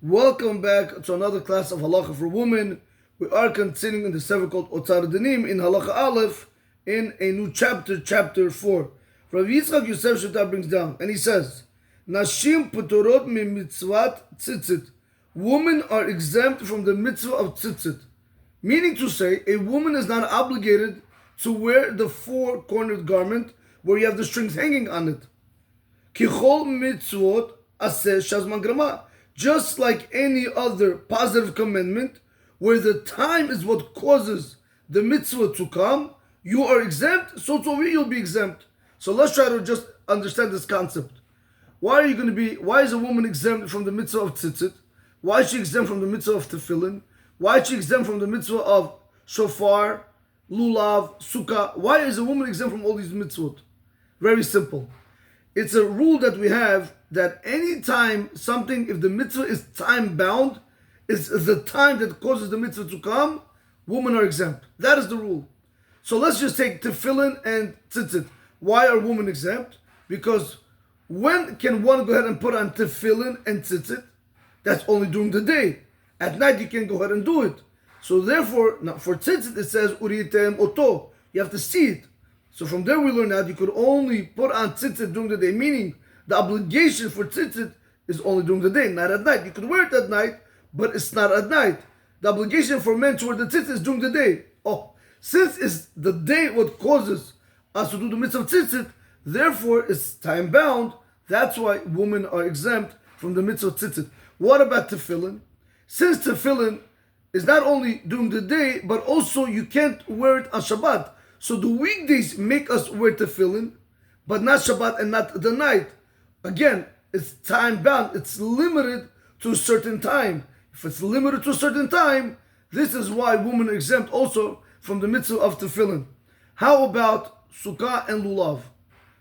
Welcome back to another class of Halacha for women. We are continuing in the sefer called Otzar Dinim in Halacha Aleph in a new chapter, chapter 4. Rav Yitzchak Yosef Shita brings down, and he says, Nashim putorot mi mitzvat tzitzit. Women are exempt from the mitzvah of tzitzit. Meaning to say, a woman is not obligated to wear the four-cornered garment where you have the strings hanging on it. Kichol mitzvot aseh shazman grama. Just like any other positive commandment, where the time is what causes the mitzvah to come, you are exempt, so too you'll be exempt. So let's try to just understand this concept. Why is a woman exempt from the mitzvah of tzitzit? Why is she exempt from the mitzvah of tefillin? Why is she exempt from the mitzvah of shofar, lulav, sukkah? Why is a woman exempt from all these mitzvot? Very simple. It's a rule that we have that any time something, if the mitzvah is time bound, is the time that causes the mitzvah to come, women are exempt. That is the rule. So let's just take tefillin and tzitzit. Why are women exempt? Because when can one go ahead and put on tefillin and tzitzit? That's only during the day. At night you can go ahead and do it. So therefore, now for tzitzit it says uritem oto. You have to see it. So from there we learn that you could only put on tzitzit during the day, meaning the obligation for tzitzit is only during the day, not at night. You could wear it at night, but it's not at night. The obligation for men to wear the tzitzit is during the day. Oh, since it's the day what causes us to do the mitzvah of tzitzit, therefore it's time bound. That's why women are exempt from the mitzvah of tzitzit. What about tefillin? Since tefillin is not only during the day, but also you can't wear it on Shabbat. So the weekdays make us wear tefillin, but not Shabbat and not the night. Again, it's time bound. It's limited to a certain time. If it's limited to a certain time, this is why women are exempt also from the mitzvah of tefillin. How about sukkah and lulav?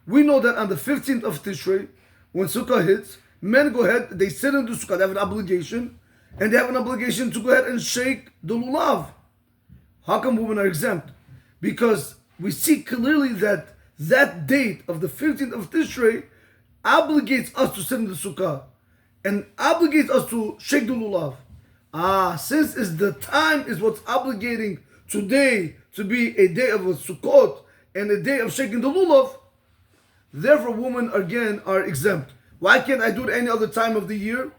We know that on the 15th of Tishrei, when sukkah hits, men go ahead, they sit in the sukkah, they have an obligation, and they have an obligation to go ahead and shake the lulav. How come women are exempt? Because we see clearly that that date of the 15th of Tishrei obligates us to sit in the sukkah and obligates us to shake the lulav. Since the time is what's obligating today to be a day of a sukkot and a day of shaking the lulav, therefore women again are exempt. Why can't I do it any other time of the year?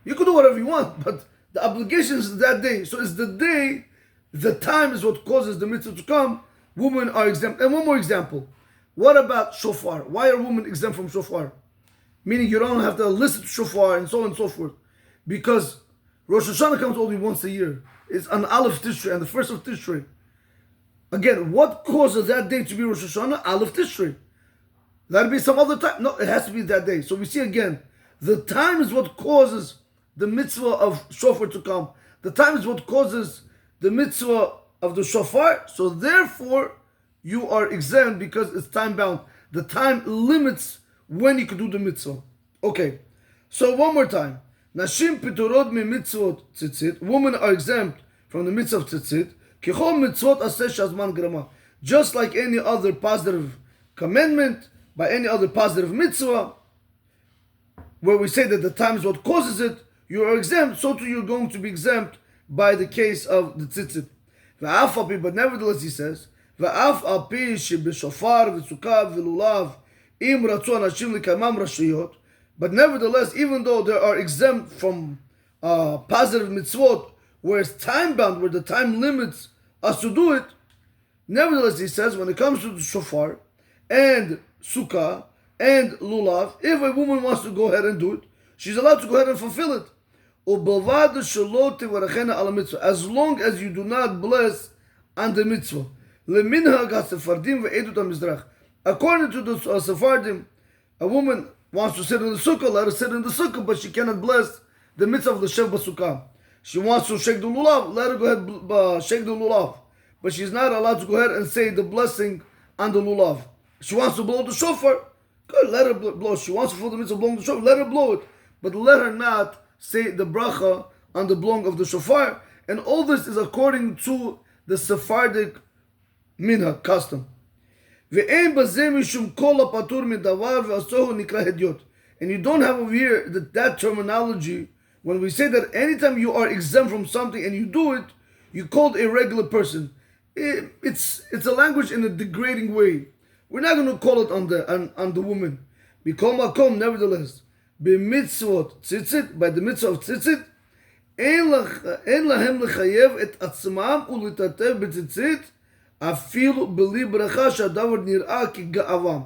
You can do whatever you want, but the obligation is that day. So it's the day. The time is what causes the mitzvah to come. Women are exempt. And one more example. What about shofar? Why are women exempt from shofar? Meaning you don't have to listen to shofar and so on and so forth. Because Rosh Hashanah comes only once a year. It's on Aleph Tishrei, and the first of Tishrei. Again, what causes that day to be Rosh Hashanah? Aleph Tishrei. That'll be some other time. No, it has to be that day. So we see again, the time is what causes the mitzvah of shofar to come. The time is what causes the mitzvah of the shofar, so therefore you are exempt because it's time bound. The time limits when you can do the mitzvah. Okay, so one more time. Nashim piturot mi mitzvot tzitzit. Women are exempt from the mitzvah of tzitzit. Kichol mitzvot aseh shazman grama. Just like any other positive commandment, by any other positive mitzvah, where we say that the time is what causes it, you are exempt, so too you're going to be exempt by the case of the tzitzit. But nevertheless, he says, but nevertheless, even though they are exempt from positive mitzvot, where it's time bound, where the time limits us to do it, nevertheless, he says, when it comes to the shofar and sukkah and lulav, if a woman wants to go ahead and do it, she's allowed to go ahead and fulfill it. As long as you do not bless on the mitzvah. According to the Sephardim, a woman wants to sit in the sukkah, let her sit in the sukkah, but she cannot bless the mitzvah of the shev b'sukkah. She wants to shake the lulav, let her go ahead shake the lulav. But she's not allowed to go ahead and say the blessing on the lulav. She wants to blow the shofar, good, let her blow. She wants to fulfill the mitzvah of blowing the shofar, let her blow it. But let her not say the bracha on the blowing of the shofar, and all this is according to the Sephardic minhag custom. And you don't have over here that terminology When we say that anytime you are exempt from something and you do it, you called a regular person. It's a language in a degrading way. We're not going to call it on the woman. Mikol makom, nevertheless, b'mitzvot tzitzit, by the mitzvah of tzitzit, אין להם לחייב את עצמם ולהתעטף בציצית אפילו בלי ברכה שהדבר נראה כגאווה.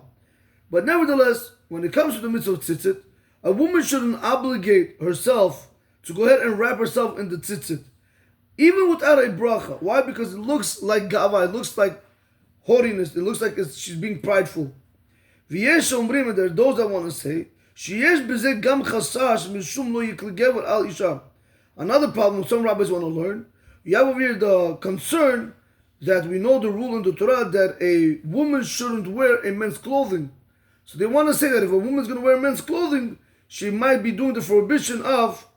But nevertheless, when it comes to the mitzvah of tzitzit, a woman shouldn't obligate herself to go ahead and wrap herself in the tzitzit, even without a bracha. Why? Because it looks like ga'ava, it looks like haughtiness, it looks like she's being prideful. ויש אומרים, and there are those that want to say, שיש בזה גם חשש משום לא יקל גבר על אישה. Another problem some rabbis want to learn, you have over here the concern that we know the rule in the Torah that a woman shouldn't wear a men's clothing. So they want to say that if a woman's going to wear men's clothing, she might be doing the prohibition of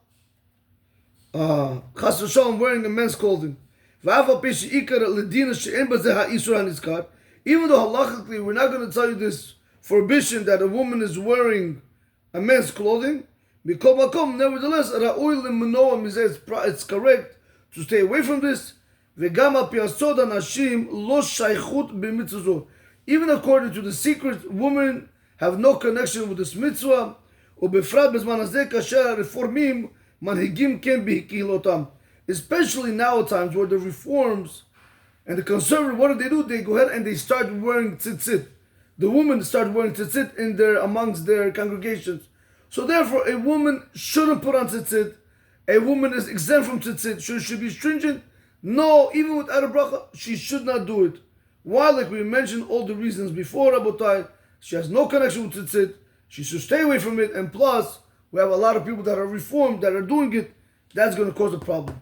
chas v'shalom wearing a men's clothing. Even though halachically we're not going to tell you this prohibition that a woman is wearing a men's clothing, nevertheless, it's correct to stay away from this. Even according to the secret, women have no connection with this mitzvah. Especially now at times where the reforms and the conservative, what do? They go ahead and they start wearing tzitzit. The women start wearing tzitzit amongst their congregations. So therefore, a woman shouldn't put on tzitzit. A woman is exempt from tzitzit. Should she be stringent? No, even without a bracha, she should not do it. Why? Like we mentioned all the reasons before, Rabotai, she has no connection with tzitzit. She should stay away from it. And plus, we have a lot of people that are reformed that are doing it. That's going to cause a problem.